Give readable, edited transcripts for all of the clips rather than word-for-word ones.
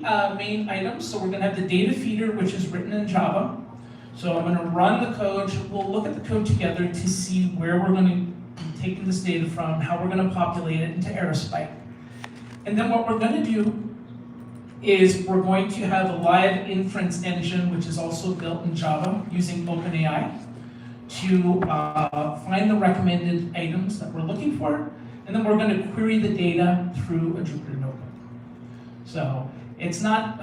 main items. So we're going to have the data feeder, which is written in Java. So I'm going to run the code. We'll look at the code together to see where we're going to be taking this data from, how we're going to populate it into Aerospike. And then what we're going to do is we're going to have a live inference engine, which is also built in Java using OpenAI to find the recommended items that we're looking for. And then we're going to query the data through a Jupyter Notebook. So it's not,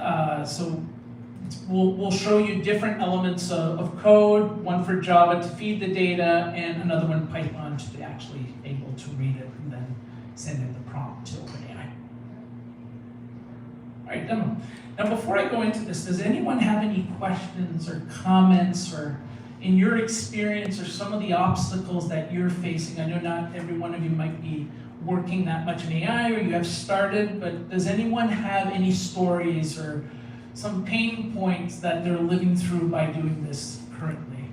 we'll show you different elements of code, one for Java to feed the data, and another one Python to be actually able to read it and then send in the prompt to OpenAI. All right, demo. Now before I go into this, does anyone have any questions or comments or in your experience or some of the obstacles that you're facing? I know not every one of you might be working that much in AI or you have started, but does anyone have any stories or some pain points that they're living through by doing this currently?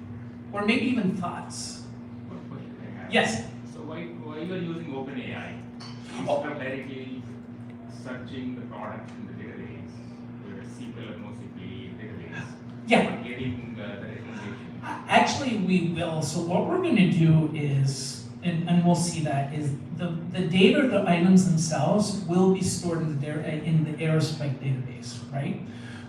Or maybe even thoughts? What question I have? Yes? So why you are using OpenAI instead of directly searching the product in the database, where SQL or NoSQL database, Yeah. or getting the recommendation? Actually, we will. So what we're going to do is, and we'll see that, is the data, the items themselves will be stored in the Aerospike database, right?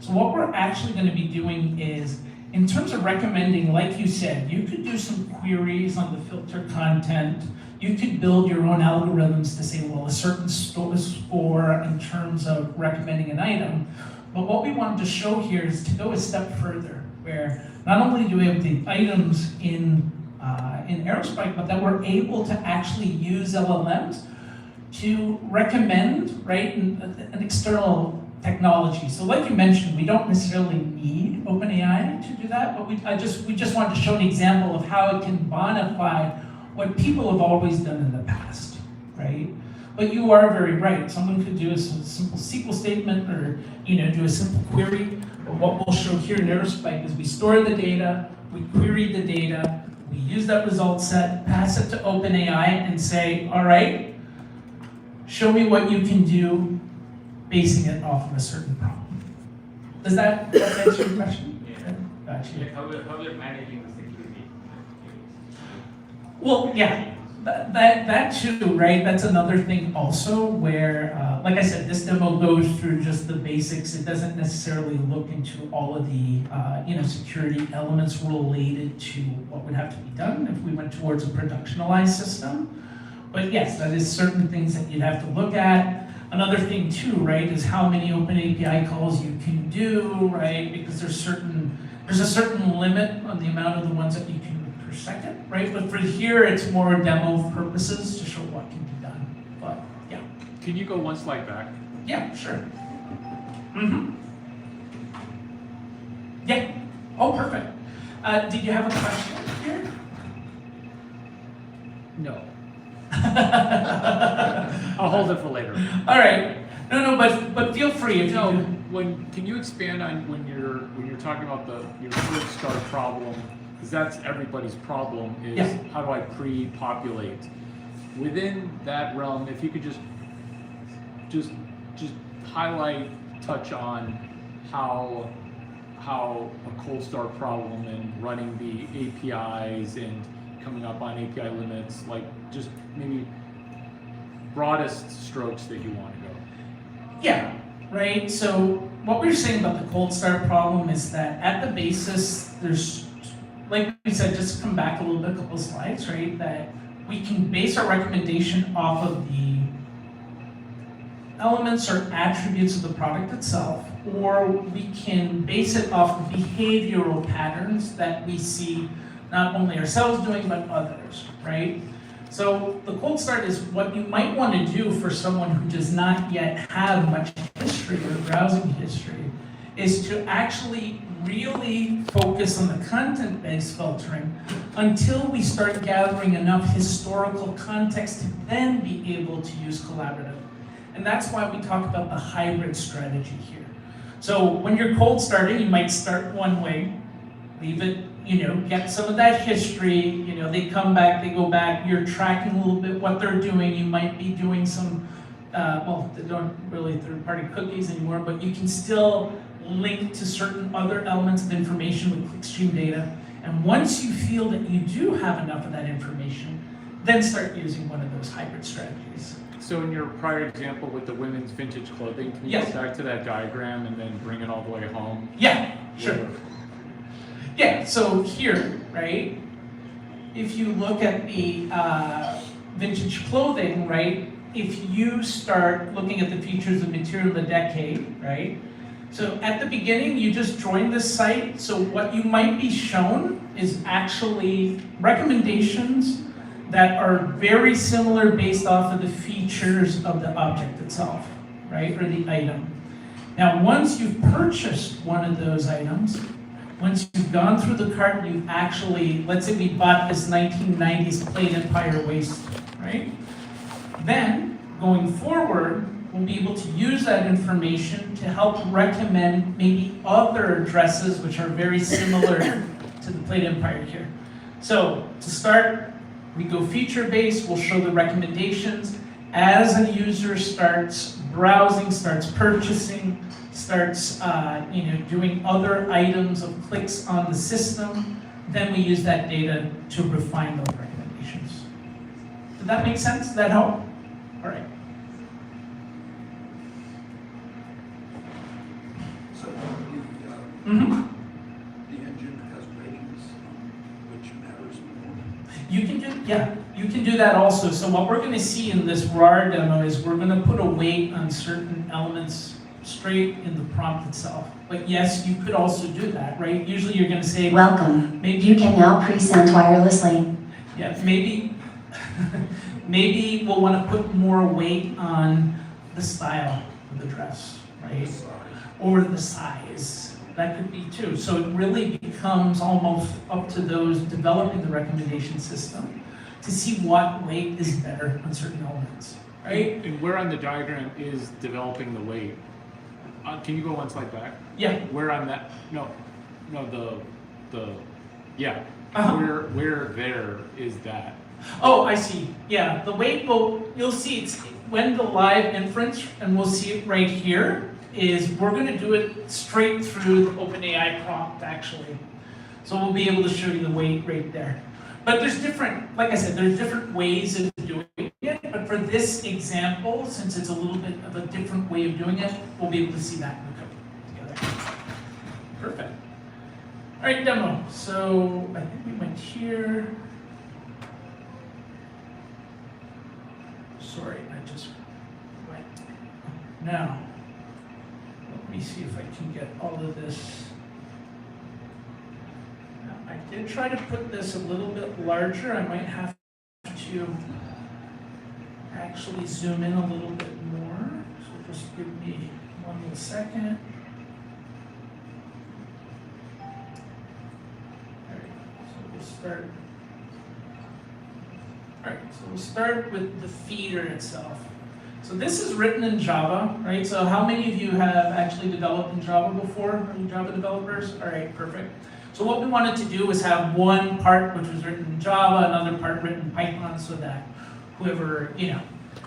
So what we're actually going to be doing is, in terms of recommending, like you said, you could do some queries on the filter content. You could build your own algorithms to say, well, a certain score in terms of recommending an item. But what we wanted to show here is to go a step further, where not only do we have the items in Aerospike, but that we're able to actually use LLMs to recommend, right, an external technology. So like you mentioned, we don't necessarily need OpenAI to do that, but we just wanted to show an example of how it can bonify what people have always done in the past, right? But you are very right. Someone could do a simple SQL statement or do a simple query. But what we'll show here in Aerospike is we store the data, we query the data, we use that result set, pass it to OpenAI and say, all right, show me what you can do basing it off of a certain problem. Does that answer your question? Yeah. Gotcha. Like how we're managing the security. Well, yeah, that too, right? That's another thing also where, like I said, this demo goes through just the basics. It doesn't necessarily look into all of the, security elements related to what would have to be done if we went towards a productionalized system. But yes, that is certain things that you'd have to look at. Another thing too, right, is how many open API calls you can do, right? Because there's a certain limit on the amount of the ones that you can do per second, right? But for here, it's more demo purposes to show what can be done. But yeah. Can you go one slide back? Yeah, sure. Mm-hmm. Yeah. Oh, perfect. Did you have a question here? No. I'll hold it for later. All right. No, but feel free if No, you. can you expand on when you're talking about your first start problem? Because that's everybody's problem. Is Yeah. How do I pre-populate? Within that realm, if you could just highlight, touch on how a cold start problem and running the APIs and coming up on API limits, like just maybe broadest strokes that you want to go. Yeah, right. So what we're saying about the cold start problem is that at the basis, there's, like we said, just come back a little bit, a couple slides, right? That we can base our recommendation off of the elements or attributes of the product itself, or we can base it off of behavioral patterns that we see not only ourselves doing, but others, right? So the cold start is what you might want to do for someone who does not yet have much history or browsing history, is to actually really focus on the content-based filtering until we start gathering enough historical context to then be able to use collaborative. And that's why we talk about the hybrid strategy here. So when you're cold starting, you might start one way, leave it, get some of that history, they come back, they go back, you're tracking a little bit what they're doing, you might be doing some well, they don't really third-party cookies anymore, but you can still link to certain other elements of information with clickstream data. And once you feel that you do have enough of that information, then start using one of those hybrid strategies. So in your prior example with the women's vintage clothing, can you Yes. go back to that diagram and then bring it all the way home? Yeah, sure. Yeah, so here, right, if you look at the vintage clothing, right, if you start looking at the features of material of the decade, right, so at the beginning, you just joined this site, so what you might be shown is actually recommendations that are very similar based off of the features of the object itself, right, or the item. Now, once you've purchased one of those items, once you've gone through the cart and you've actually, let's say we bought this 1990s Plate Empire waist, right? Then, going forward, we'll be able to use that information to help recommend maybe other dresses which are very similar to the Plate Empire here. So, to start, we go feature-based, we'll show the recommendations. As a user starts browsing, starts purchasing, starts doing other items of clicks on the system, then we use that data to refine those recommendations. Did that make sense? Did that help? All right. So the engine has ratings, which matters more. You can do that also. So what we're going to see in this RAR demo is we're going to put a weight on certain elements straight in the prompt itself. But yes, you could also do that, right? Usually you're going to say, Welcome. maybe You can now present wirelessly. yeah, maybe maybe we'll want to put more weight on the style of the dress, right? Or the size. That could be too. So it really becomes almost up to those developing the recommendation system to see what weight is better on certain elements, right? And where on the diagram is developing the weight? Can you go one slide back? Yeah. Where on that? No, yeah. Uh-huh. Where there is that? Oh, I see. Yeah, the weight you'll see it's when the live inference, and we'll see it right here, is we're going to do it straight through the OpenAI prompt, actually. So we'll be able to show you the weight right there. But there's different, like I said, there's different ways of doing it, but for this example, since it's a little bit of a different way of doing it, we'll be able to see that in the code together. Perfect. All right, demo. So I think we went here. Sorry, I just went. Now, let me see if I can get all of this. Now, I did try to put this a little bit larger. I might have to actually zoom in a little bit more. So just give me 1 little second. Start. All right, so we'll start with the feeder itself. So this is written in Java, right? So how many of you have actually developed in Java before? Are you Java developers? All right, perfect. So what we wanted to do was have one part which was written in Java, another part written in Python, so that whoever,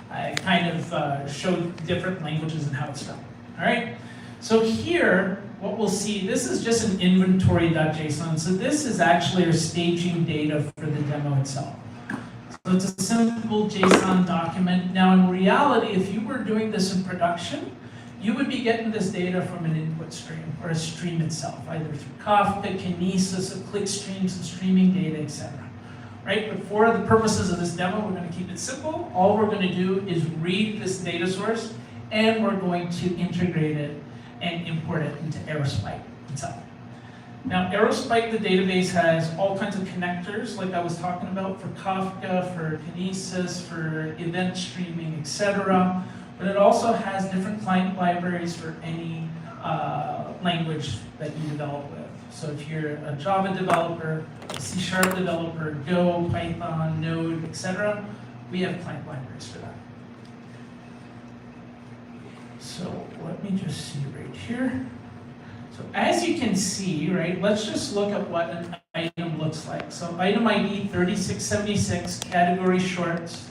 kind of showed different languages and how it's done. All right, so here, what we'll see, this is just an inventory.json. So this is actually our staging data for the demo itself. So it's a simple JSON document. Now in reality, if you were doing this in production, you would be getting this data from an input stream or a stream itself, either through Kafka, Kinesis, a clickstream, some streaming data, etc. Right? But for the purposes of this demo, we're going to keep it simple. All we're going to do is read this data source, and we're going to integrate it and import it into Aerospike itself. Now, Aerospike, the database, has all kinds of connectors, like I was talking about, for Kafka, for Kinesis, for event streaming, etc. But it also has different client libraries for any language that you develop with. So if you're a Java developer, a C# developer, Go, Python, Node, etc., we have client libraries for that. So let me just see right here. So as you can see, right, let's just look at what an item looks like. So item ID 3676, category shorts.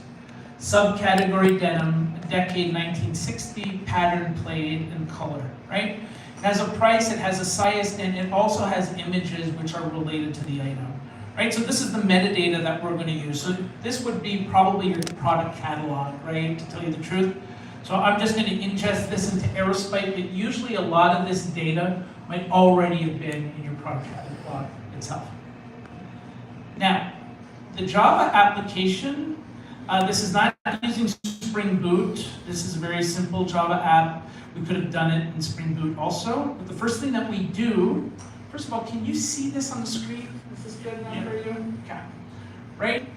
subcategory denim, decade 1960, pattern, plaid, and color, right? It has a price, it has a size, and it also has images which are related to the item, right? So this is the metadata that we're gonna use. So this would be probably your product catalog, right, to tell you the truth. So I'm just gonna ingest this into Aerospike, but usually a lot of this data might already have been in your product catalog itself. Now, the Java application, this is not using Spring Boot. This is a very simple Java app. We could have done it in Spring Boot also. But the first thing that we do, first of all, can you see this on the screen? Is this good enough for you? Okay. Right?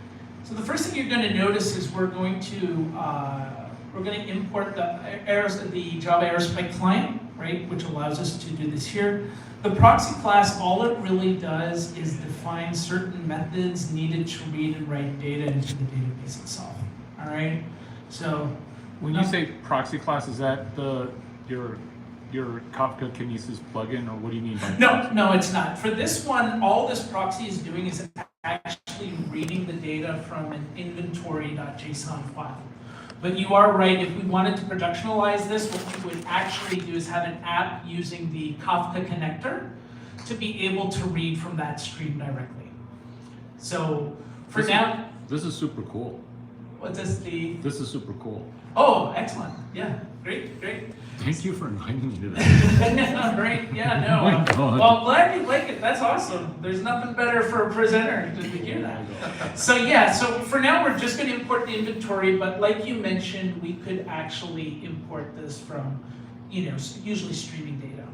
So the first thing you're going to notice is we're going to import the Java Aerospike client, right, which allows us to do this here. The proxy class, all it really does is define certain methods needed to read and write data into the database itself. All right. So when you say proxy class, is that your Kafka Kinesis plugin, or what do you mean by that? No, it's not. For this one, all this proxy is doing is actually reading the data from an inventory.json file. But you are right, if we wanted to productionalize this, what we would actually do is have an app using the Kafka connector to be able to read from that stream directly. So for now, this is super cool. what does the... This is super cool. Oh, excellent. Yeah, great. Thank you for inviting me to that. Great, yeah, no. Oh my God. Well, I'm glad you like it. That's awesome. There's nothing better for a presenter than to hear that. So yeah, so for now we're just going to import the inventory, but like you mentioned, we could actually import this from, usually streaming data.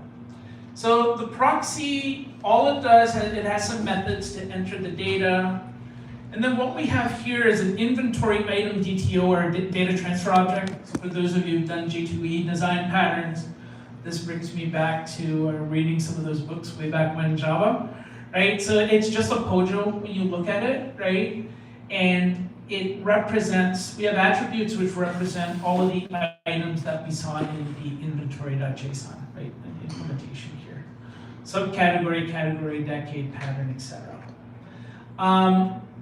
So the proxy, all it does, it has some methods to enter the data. And then what we have here is an inventory item DTO, or data transfer object. So for those of you who've done G2E design patterns, this brings me back to reading some of those books way back when in Java, right? So it's just a POJO when you look at it, right? And it represents, we have attributes which represent all of the items that we saw in the inventory.json, right? The implementation here. Subcategory, category, decade, pattern, etc.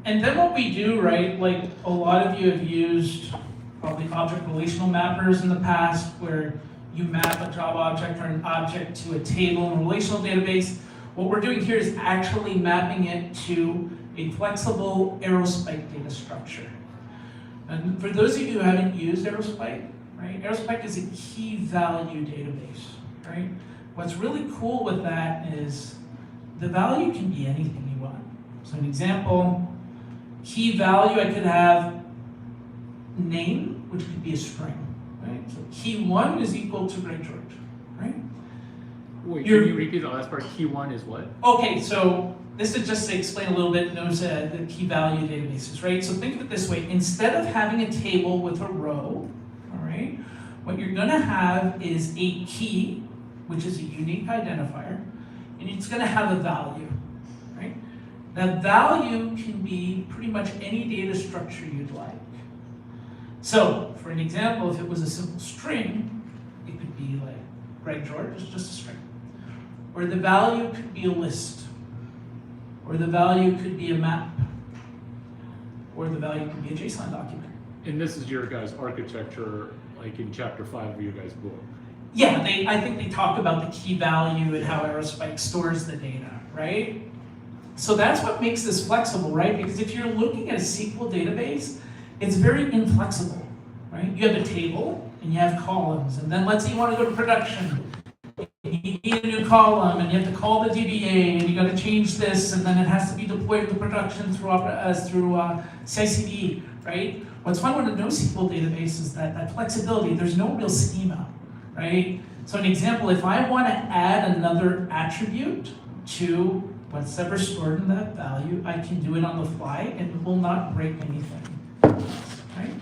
And then what we do, right, like a lot of you have used probably object relational mappers in the past, where you map a Java object or an object to a table in a relational database. What we're doing here is actually mapping it to a flexible Aerospike data structure. And for those of you who haven't used Aerospike, right, Aerospike is a key value database, right? What's really cool with that is the value can be anything you want. So an example, key value, I could have name, which could be a string, right? So key 1 is equal to Greg George, right? Wait, can you repeat the last part? Key 1 is what? Okay, so this is just to explain a little bit those the key value databases, right? So think of it this way: instead of having a table with a row, all right, what you're going to have is a key, which is a unique identifier, and it's going to have a value. That value can be pretty much any data structure you'd like. So, for an example, if it was a simple string, it could be like Greg George, it's just a string. Or the value could be a list. Or the value could be a map. Or the value could be a JSON document. And this is your guys' architecture, like in chapter 5 of your guys' book. Yeah, I think they talk about the key value and how Aerospike stores the data, right? So that's what makes this flexible, right? Because if you're looking at a SQL database, it's very inflexible, right? You have a table and you have columns, and then let's say you want to go to production. You need a new column, and you have to call the DBA, and you got to change this, and then it has to be deployed to production through CI/CD, right? What's fun with a NoSQL database is that flexibility. There's no real schema, right? So an example, if I want to add another attribute to what's ever stored in that value, I can do it on the fly, and it will not break anything, right?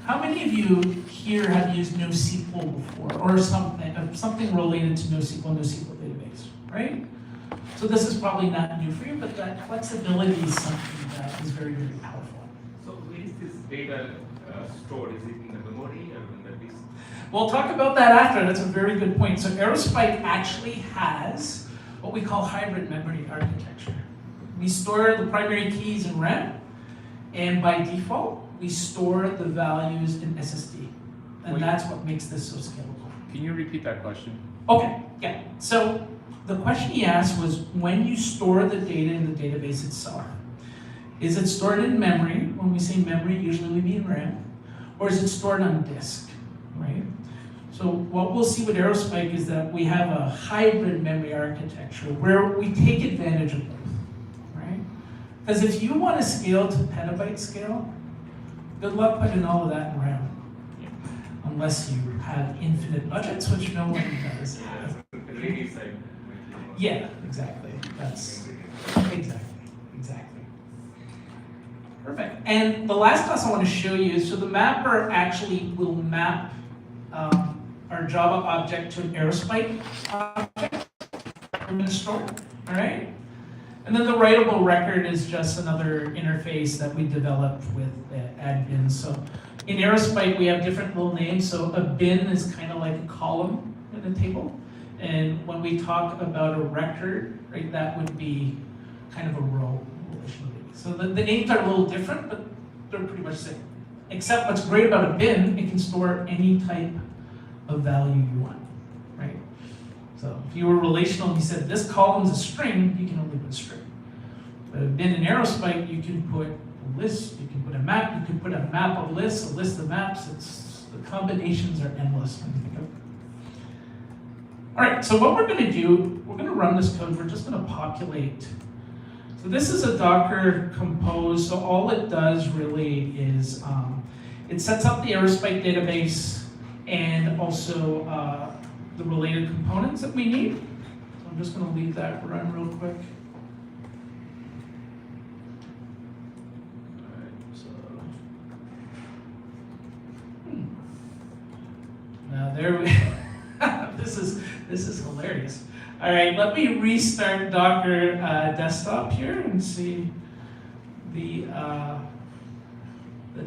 How many of you here have used NoSQL before, or something related to NoSQL database, right? So this is probably not new for you, but that flexibility is something that is very, very powerful. So where is this data stored? Is it in the memory or in the disk? We'll talk about that after. That's a very good point. So Aerospike actually has what we call hybrid memory architecture. We store the primary keys in RAM, and by default, we store the values in SSD. And Wait. that's what makes this so scalable. Can you repeat that question? Okay, yeah. So the question he asked was, when you store the data in the database itself, is it stored in memory? When we say memory, usually we mean RAM. Or is it stored on disk, right? So what we'll see with Aerospike is that we have a hybrid memory architecture where we take advantage of both, right? Because if you want to scale to petabyte scale, good luck putting all of that in RAM. Unless you have infinite budgets, which no one does. Really side. Yeah, exactly. That's exactly. Perfect. And the last class I want to show you is, so the mapper actually will map our Java object to an Aerospike object from the store. All right. And then the writable record is just another interface that we developed with add bins. So in Aerospike, we have different little names. So a bin is kind of like a column in a table. And when we talk about a record, right, that would be kind of a row relationally. So the names are a little different, but they're pretty much the same. Except what's great about a bin, it can store any type of value you want, right? So if you were relational and you said this column is a string, you can only put a string. But a bin in Aerospike, you can put a list, you can put a map, you can put a map of lists, a list of maps. The combinations are endless when you think of it. All right, so what we're going to do, we're going to run this code. We're just going to populate. So this is a Docker compose. So all it does really is it sets up the Aerospike database and also the related components that we need. So I'm just going to leave that run real quick. All right, so now there we. This is hilarious. All right, let me restart Docker desktop here and see the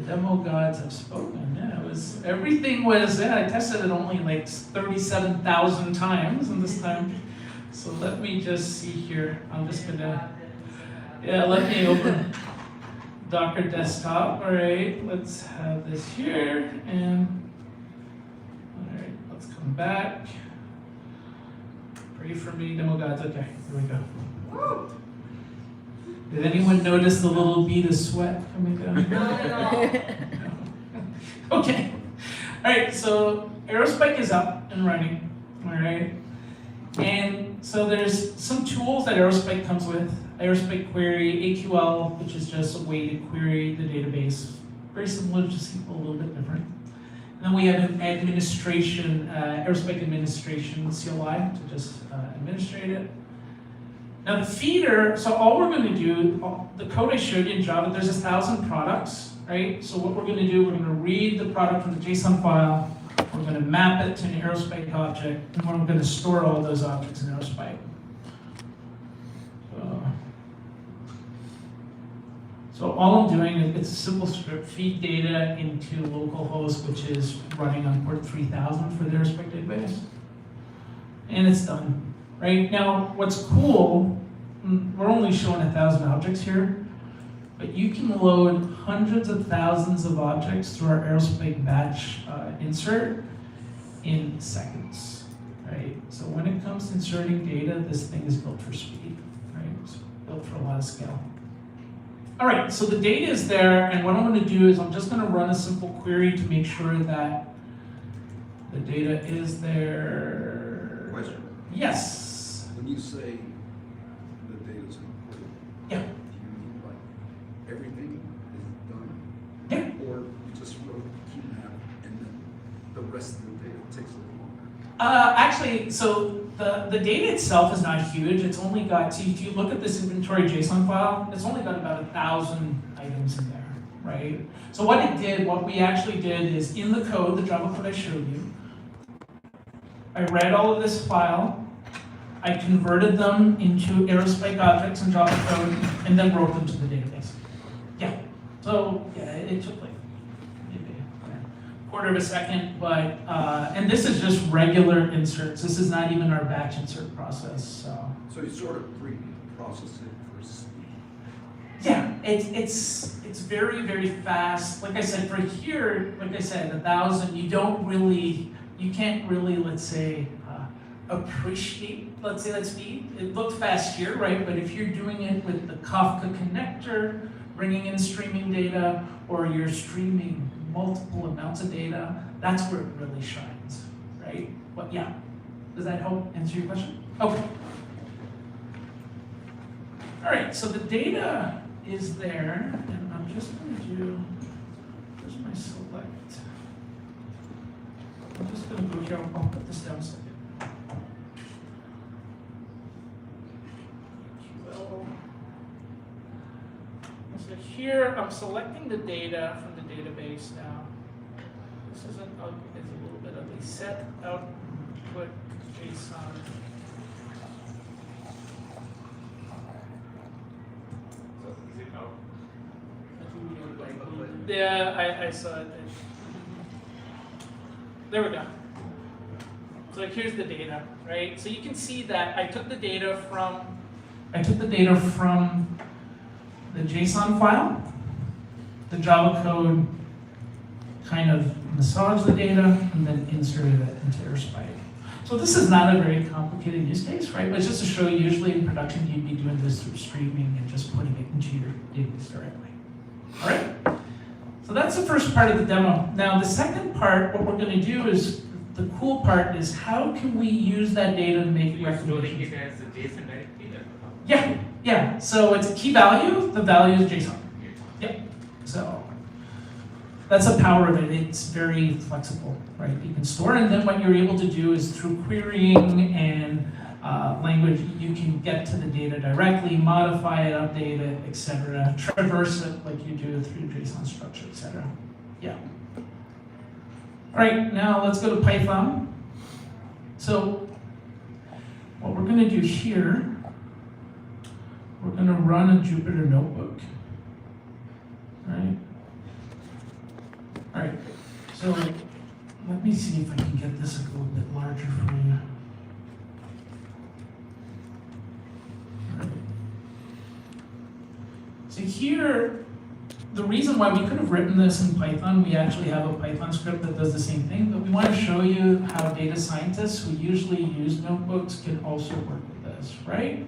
demo gods have spoken. Yeah, everything was. Yeah, I tested it only like 37,000 times, and this time. So let me just see here. I'm just gonna. Yeah, let me open Docker desktop. All right, let's have this here and. All right, let's come back. Pray for me, demo gods. Okay, here we go. Did anyone notice the little bead of sweat coming down? No. Okay. All right, so Aerospike is up and running. All right. And so there's some tools that Aerospike comes with. Aerospike query, AQL, which is just a way to query the database. Very similar to SQL, a little bit different. And then we have an administration, Aerospike administration CLI to just administrate it. Now the feeder, so all we're going to do, the code I showed you in Java, there's 1,000 products, right? So what we're going to do, we're going to read the product from the JSON file, we're going to map it to an Aerospike object, and we're going to store all those objects in Aerospike. So all I'm doing is, it's a simple script, feed data into localhost, which is running on port 3000 for the Aerospike database. And it's done. Right now, what's cool, we're only showing 1,000 objects here, but you can load hundreds of thousands of objects through our Aerospike batch insert in seconds, right? So when it comes to inserting data, this thing is built for speed, right? It's built for a lot of scale. All right, so the data is there, and what I'm going to do is I'm just going to run a simple query to make sure that the data is there. Question. Yes. When you say the data's included, Yeah. do you mean like everything is done? Yeah. Or you just wrote key map and then the rest of the data takes a little longer? Actually, so the data itself is not huge. It's only got, so if you look at this inventory JSON file, it's only got about 1,000 items in there, right? So what we actually did is in the code, the Java code I showed you, I read all of this file, I converted them into Aerospike objects in Java code, and then wrote them to the database. Yeah, so yeah, it took like maybe a quarter of a second, but, and this is just regular inserts. This is not even our batch insert process, so. So you sort of pre-process it for speed. Yeah, it's very, very fast. Like I said, for here, like I said, 1,000, you can't really, let's say, appreciate, let's say, that speed. It looked fast here, right? But if you're doing it with the Kafka connector, bringing in streaming data, or you're streaming multiple amounts of data, that's where it really shines, right? But yeah, does that help answer your question? Okay. All right, so the data is there, and I'm just going to do, where's my select? I'm just going to go here, I'll put this down a second. So here, I'm selecting the data from the database now. This is a little bit of a set output JSON. So is it out? Yeah, I saw it. There we go. So here's the data, right? So you can see that I took the data from the JSON file. The Java code kind of massaged the data and then inserted it into Aerospike. So this is not a very complicated use case, right? But just to show you, usually in production, you'd be doing this through streaming and just putting it into your database directly. All right? So that's the first part of the demo. Now, the second part, what we're going to do is, the cool part is how can we use that data to make You're storing recommendations? it as a JSON directly? Yeah, yeah. So it's a key value. The value is JSON. Yep. So that's the power of it. It's very flexible, right? You can store, and then what you're able to do is through querying and language, you can get to the data directly, modify it, update it, etc. Traverse it like you do through JSON structure, etc. Yeah. All right, now let's go to Python. So what we're going to do here, we're going to run a Jupyter notebook. Right? All right, so let me see if I can get this a little bit larger for you. All right. So here, the reason why we could have written this in Python, we actually have a Python script that does the same thing, but we want to show you how data scientists who usually use notebooks can also work with this, right?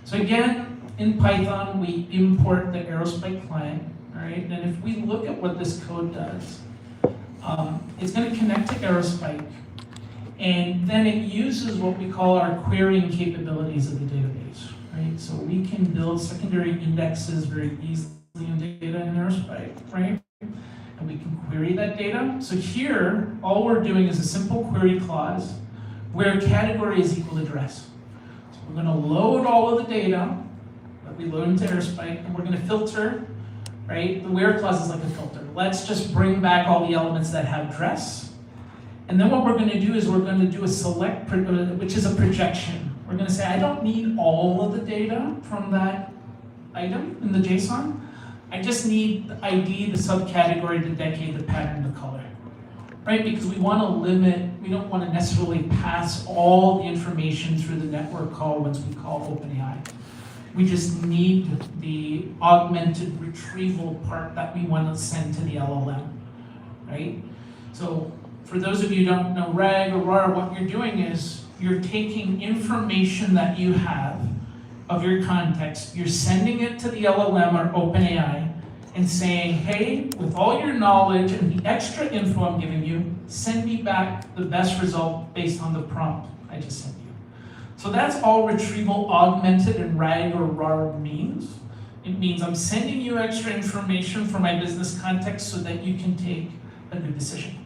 So again, in Python, we import the Aerospike client, all right? And if we look at what this code does, it's going to connect to Aerospike, and then it uses what we call our querying capabilities of the database, right? So we can build secondary indexes very easily in data in Aerospike, right? And we can query that data. So here, all we're doing is a simple query clause where category is equal to address. So we're going to load all of the data that we load into Aerospike, and we're going to filter, right? The where clause is like a filter. Let's just bring back all the elements that have address. And then what we're going to do is we're going to do a select, which is a projection. We're going to say, I don't need all of the data from that item in the JSON. I just need the ID, the subcategory, the decade, the pattern, the color, right? Because we want to limit, we don't want to necessarily pass all the information through the network call once we call OpenAI. We just need the augmented retrieval part that we want to send to the LLM, right? So for those of you who don't know RAG or RAR, what you're doing is you're taking information that you have of your context, you're sending it to the LLM or OpenAI and saying, hey, with all your knowledge and the extra info I'm giving you, send me back the best result based on the prompt I just sent you. So that's all retrieval augmented and RAG or RAR means. It means I'm sending you extra information for my business context so that you can take a good decision.